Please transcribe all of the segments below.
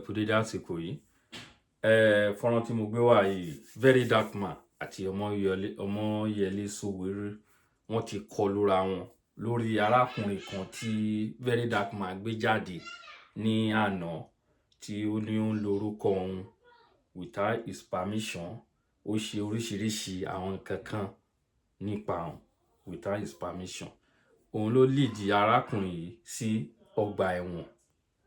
kú dédé àsìkò yìí. Fọ́nrán tí mo gbé wá yìí, Verydarkman àti Omoyele Sowore wọ́n ti kọlura wọn lórí arákùnrin kan tí Verydarkman gbé jáde ní àná tí ó ní ó ń lo orúkọ òun without his permission. Ó ṣe oríṣiríṣi àwọn nǹkan kan nípa òun without his permission. Òun ló lead arákùnrin yìí sí ọgbà ẹ̀wọ̀n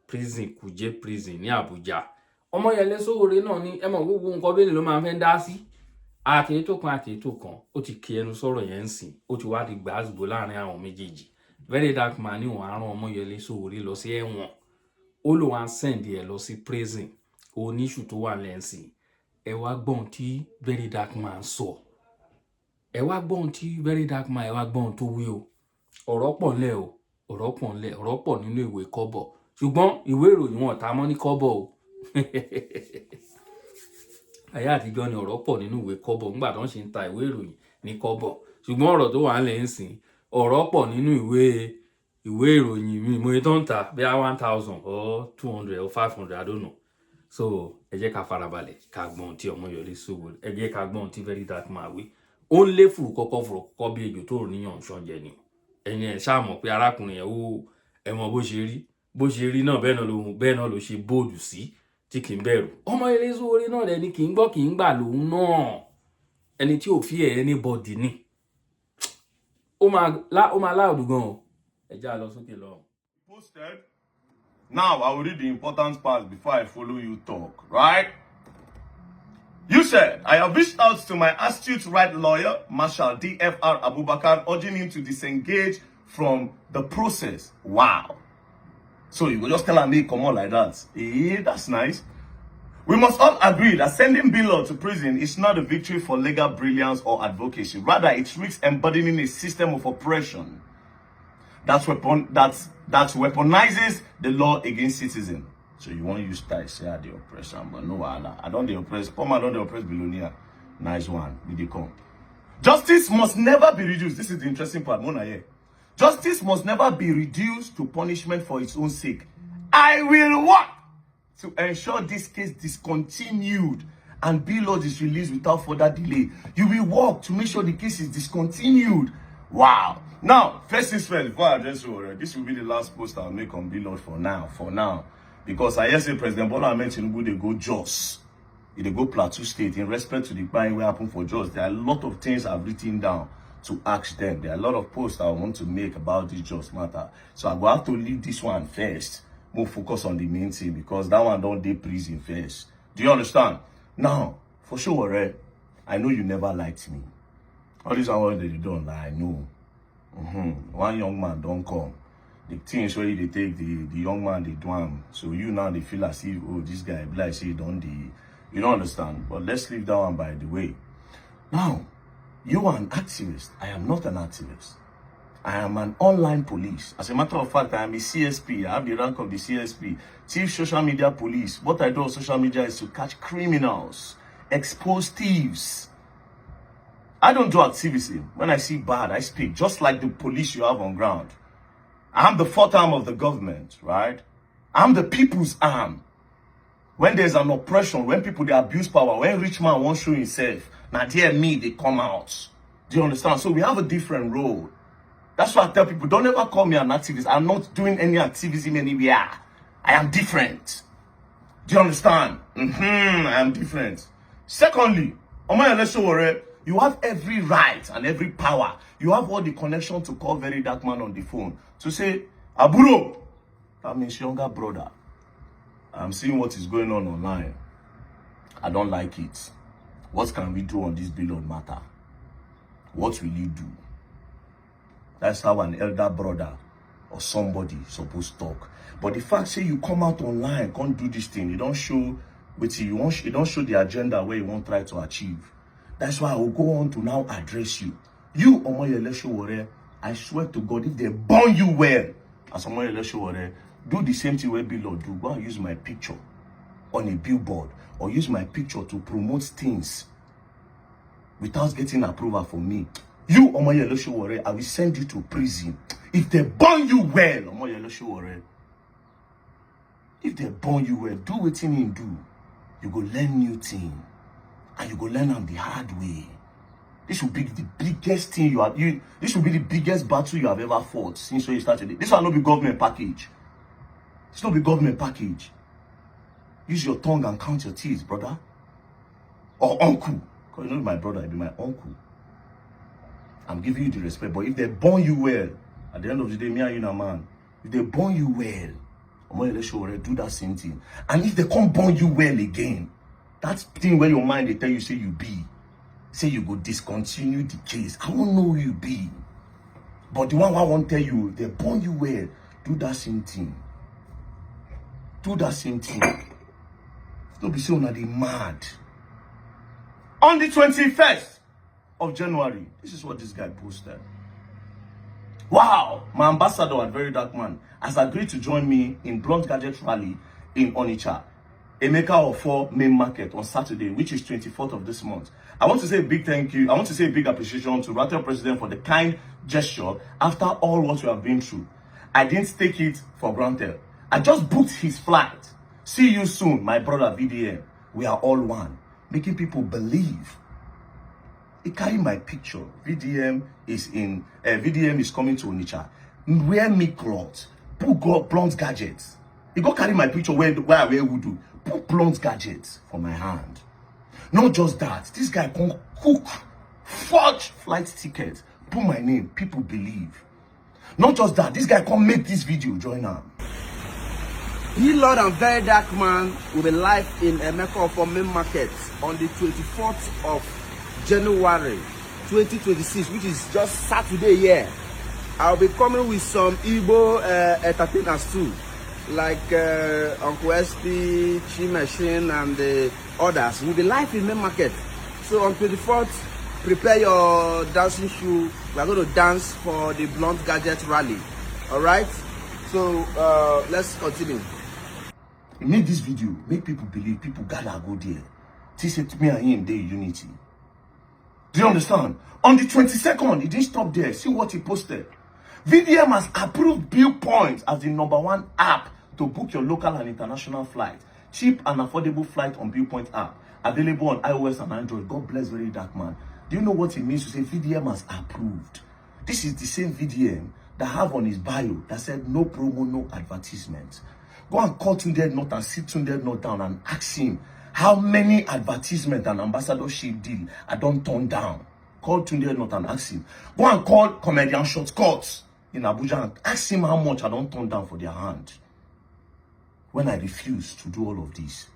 prison Kuje prison ní Abuja. Omoyele Sowore náà ní ẹ mọ̀ gbogbo nǹkan bẹ́ẹ̀ ló máa fẹ́ dá sí. Àtètò kan ó ti kí ẹnu sọ̀rọ̀ yẹn sìn, ó ti wá di gbàásùgbò láàrin àwọn méjèèjì. Verydarkman ní òun á rán Omoyele Sowore lọ sí ẹ̀wọ̀n. Ó lò wá send ẹ lọ sí prison. Oníṣù tó wà lẹ́sìn. Ẹ wá gbọ́n tí Verydarkman sọ. Ẹ wá gbọ́n tí Verydarkman ẹ wá gbọ́n tó wí o. Ọ̀rọ̀ pọ̀ ńlẹ̀ o. Ọ̀rọ̀ pọ̀ nínú ìwé kọ́bọ̀. Ṣùgbọ́n ìwé ìròyìn wọn ta mọ́ ní kọ́bọ̀ o. Ayé àtijọ́ ni ọ̀rọ̀ pọ̀ nínú ìwé kọ́bọ̀ nígbà tó ń ṣe ń ta ìwé ìròyìn ní kọ́bọ̀. Ṣùgbọ́n ọ̀rọ̀ tó wà ńlẹ̀ ń sìn, ọ̀rọ̀ pọ̀ nínú ìwé ìròyìn mi mo tó ń ta bí i 1000 or 200 or 500, I don't know. So ẹ jẹ́ ká farabalẹ̀ ká gbọ́n tí Omoyele Sowore, ẹ jẹ́ ká gbọ́n tí Verydarkman wí. Ó ń lé fùrù kọ́kọ́ bí ejò tó níyàn ṣọ́njẹ ni. Ẹ̀yin ẹ̀ ṣáà mọ̀ pé arákùnrin yẹn ó ẹ̀wọ̀n bó ṣe rí náà bẹ́ẹ̀ náà ló ṣe bóòdù sí tí kì í bẹ̀rù. Omoyele Sowore náà rẹ̀ ni kì í gbọ́ kì í gbà lòun náà. Ẹni tí ò fi anybody ni. Ó máa láòdù gan o. Ẹ já lọ sókè lọ. Posted. Now I will read the important parts before I follow you talk, right? You said, I have reached out to my astute right lawyer, Marshal D.F.R. Abubakar, urging him to disengage from the process. Wow. So you will just tell me, come on like that. That's nice. We must all agree that sending Bilo to prison is not a victory for legal brilliance or advocacy. Rather, it risks embodying a system of oppression that weaponizes the law against citizens. So you want to use that, say the oppression, but no, I don't the oppress. Poor man don't the oppress Bilonia. Nice one. We dey come. Justice must never be reduced. This is the interesting part, Mona here. Justice must never be reduced to punishment for its own sake. I will work to ensure this case discontinued and Bilo is released without further delay. You will work to make sure the case is discontinued. Wow. Now, first things first, before I address you, this will be the last post I'll make on Bilo for now. Because I hear say President Bola Ahmed Tinubu, they go Jos. They go Plateau State in respect to the crime what happened for Jos. There are a lot of things I've written down to ask them. There are a lot of posts I want to make about this Jos matter. So I will have to leave this one first. More focus on the main thing because that one don't dey prison first. Do you understand? Now, for sure, I know you never liked me. All this one that you don't lie, I know. One young man don't come. The things where they take the young man, they do him. So you now they feel as if, oh, this guy, like say, don't the, you don't understand. But let's leave that one by the way. Now, you are an activist. I am not an activist. I am an online police. As a matter of fact, I am a CSP. I have the rank of the CSP. Chief Social Media Police. What I do on social media is to catch criminals, expose thieves. I don't do activism. When I see bad, I speak. Just like the police you have on ground. I'm the fourth arm of the government, right? I'm the people's arm. When there's an oppression, when people, they abuse power, when rich man won't show himself, now dear me, they come out. Do you understand? So we have a different role. That's why I tell people, don't ever call me an activist. I'm not doing any activism anywhere. I am different. Do you understand? I am different. Secondly, Omoyele Sowore, you have every right and every power. You have all the connection to call Verydarkman on the phone. To say, Aburo, that means younger brother. I'm seeing what is going on online. I don't like it. What can we do on this Bilo matter? What will you do? That's how an elder brother or somebody supposed to talk. But the fact say you come out online, can't do this thing, you don't show you don't show the agenda where you want to try to achieve. That's why I will go on to now address you. You, Omoyele Sowore, I swear to God, if they burn you well, as Omoyele Sowore, do the same thing where Bilo do. Go and use my picture on a billboard or use my picture to promote things without getting approval from me. You, Omoyele Sowore, I will send you to prison. If they burn you well, Omoyele Sowore, If they born you well, do wetin him do. You go learn new thing. And you go learn on the hard way. This will be the biggest thing this will be the biggest battle you have ever fought since you started it. This will not be government package. It's not be government package. Use your tongue and count your teeth, brother. Or uncle. Because you're not my brother, you'll be my uncle. I'm giving you the respect. But if they born you well, at the end of the day, me and you na man. If they born you well, Omoyele Sowore do that same thing. And if they can't born you well again, that thing where your mind they tell you say you be, say you go discontinue the case. I won't know who you be. But the one I won't tell you, they born you well, do that same thing. Do that same thing. Don't be so na they mad. On the 21st of January, this is what this guy posted. Wow, my ambassador at Verydarkman has agreed to join me in Blunt Gadget Rally in Onitsha, Emeka Ofo main market on Saturday, which is 24th of this month. I want to say a big thank you. I want to say a big appreciation to Rattle President for the kind gesture after all what we have been through. I didn't take it for granted. I just booked his flight. See you soon, my brother VDM. We are all one. Making people believe. He carried my picture. VDM is coming to Onitsha. Wear me clothes. Put blunt gadgets. He go carry my picture where I wear voodoo. Put blunt gadgets for my hand. Not just that. This guy can cook, forge flight tickets. Put my name. People believe. Not just that. This guy can make this video. Join him. He Lord and Verydarkman will be live in Emeka Ofo main market on the 24th of January 2026, which is just Saturday here. I'll be coming with some Igbo entertainers too, like Uncle SP, Chi Machine, and the others. We'll be live in main market. So on 24th, prepare your dancing shoe. We're going to dance for the Blunt Gadget Rally. All right? So let's continue. He made this video, make people believe, people gather go there. He said me and him, they unity. Do you understand? On the 22nd, he didn't stop there. See what he posted. VDM has approved Bill Points as the #1 app to book your local and international flight. Cheap and affordable flight on Bill Point app. Available on iOS and Android. God bless Verydarkman. Do you know what it means to say VDM has approved? This is the same VDM that have on his bio that said no promo, no advertisement. Go and call Tunde Not and sit Tunde Not down and ask him how many advertisement and ambassadorship deal I don't turn down. Call Tunde Not and ask him. Go and call comedian Shortcuts in Abuja and ask him how much I don't turn down for their hand. When I refuse to do all of this,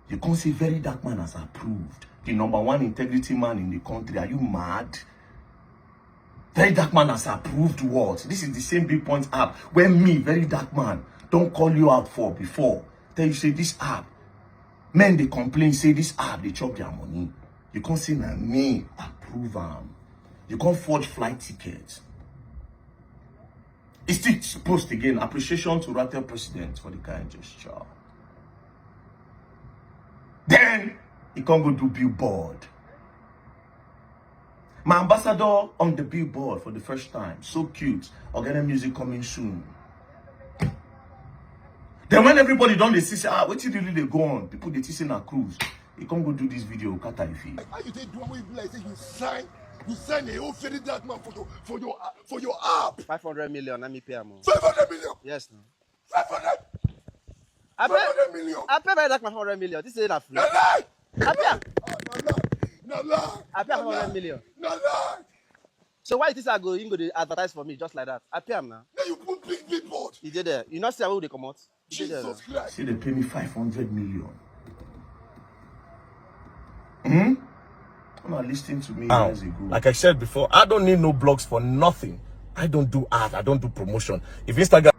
you can't say Verydarkman has approved. The #1 integrity man in the country. Are you mad? Verydarkman has approved what? This is the same Big Point app where me, Verydarkman, don't call you out for before. Tell you say this app. Men they complain, say this app, they chop their money. You can't say na me approve them. You can't forge flight tickets. It's still post again. Appreciation to Rattle President for the kind gesture. Then he can't go do billboard. My ambassador on the billboard for the first time. So cute. Organic music coming soon. Then when everybody done, they see, what did really they go on? People they teaching a cruise. He can't go do this video. Kata ifi. How you take do what you like? Say you sign a whole Verydarkman for your app. 500 million. Let me pay him. 500 million. Yes, no. 500. I pay 500 million. I pay Verydarkman 500 million. This is not free. No lie. I pay. No lie. I pay 500 million. No lie. So why this I go? You go to advertise for me just like that? I pay him now. Now you put big billboard. He did there. You not see how they come out? Jesus Christ. See, they pay me 500 million. I'm not listening to me years ago. Like I said before, I don't need no blogs for nothing. I don't do art. I don't do promotion. If Instagram...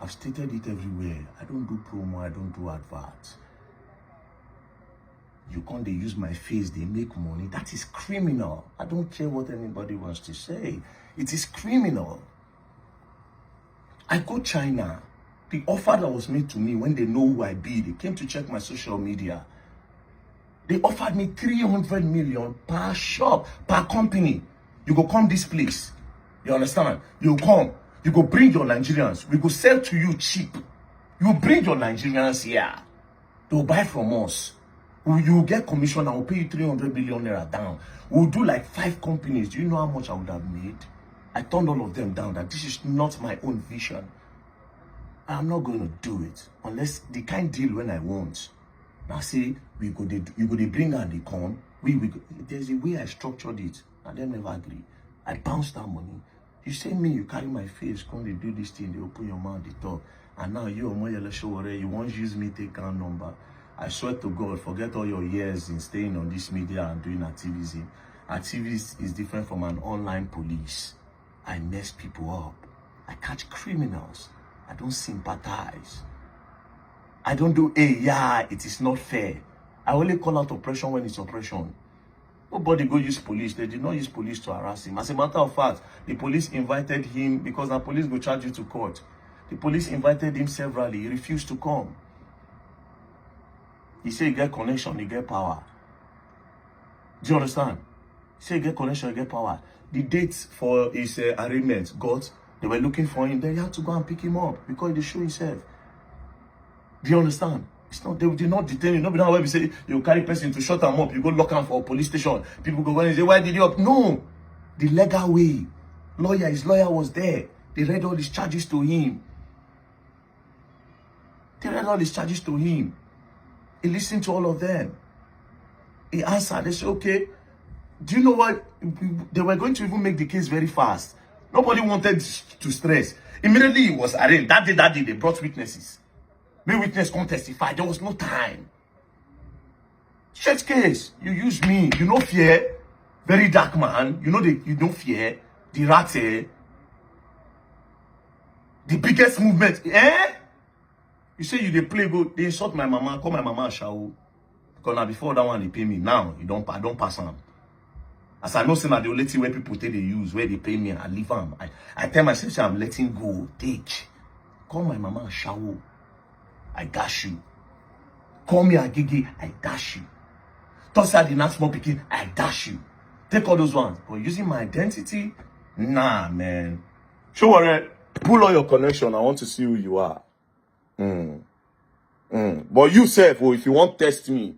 I've stated it everywhere. I don't do promo. I don't do adverts. You can't they use my face, they make money. That is criminal. I don't care what anybody wants to say. It is criminal. I go China. The offer that was made to me when they know who I be, they came to check my social media. They offered me 300 million per shop, per company. You go come this place. You understand? You come. You go bring your Nigerians. We go sell to you cheap. You bring your Nigerians here. They'll buy from us. You get commission and we'll pay you 300 billion naira down. We'll do like 5 companies. Do you know how much I would have made? I turned all of them down. That this is not my own vision. I'm not going to do it unless they can't deal when I want. Now say you go they bring and they come. There's a way I structured it, and they never agree. I bounce that money. You say me, you carry my face, come they do this thing, they open your mouth, they talk, and now you Omoyele Sowore, you won't use me take account number. I swear to God, forget all your years in staying on this media and doing activism. Activism is different from an online police. I mess people up. I catch criminals. I don't sympathize. I don't do, hey, yeah, it is not fair. I only call out oppression when it's oppression. Nobody go use police. They did not use police to harass him. As a matter of fact, the police invited him because the police will charge you to court. The police invited him severally. He refused to come. He said he get connection, he get power. Do you understand? He said he get connection, he get power. The dates for his arraignment they were looking for him. They had to go and pick him up because he show himself. Do you understand? It's not, they did not detain you. Nobody now where we say you carry person to shut them up, you go lock them for a police station. People go and say, why did you up? No. The legal way. His lawyer was there. They read all these charges to him. He listened to all of them. He answered. They said, okay. Do you know what? They were going to even make the case very fast. Nobody wanted to stress. Immediately he was arraigned. That day, they brought witnesses. May witness come testify. There was no time. Church case. You use me. You know fear. Verydarkman. You know you don't fear. The rate. The biggest movement. You say you they play go. They insult my mama. Call my mama a shower. Because now before that one they pay me. Now I don't pass on. As I know, say the only thing where people take they use, where they pay me, I leave them. I tell myself, say I'm letting go. Take. Call my mama a shower. I dash you. Call me a gigi, I dash you. Toss out the next small picking, I dash you. Take all those ones. But using my identity, nah, man. Sowore, pull all your connection. I want to see who you are. But you say, if you want test me,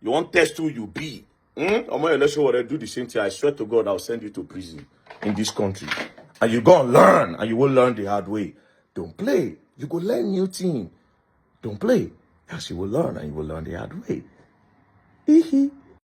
you want test who you be. Omoyele Sowore, do the same thing. I swear to God, I'll send you to prison in this country. And you go and learn, and you will learn the hard way. Don't play. You go learn new thing. Don't play. Else you will learn, and you will learn the hard way.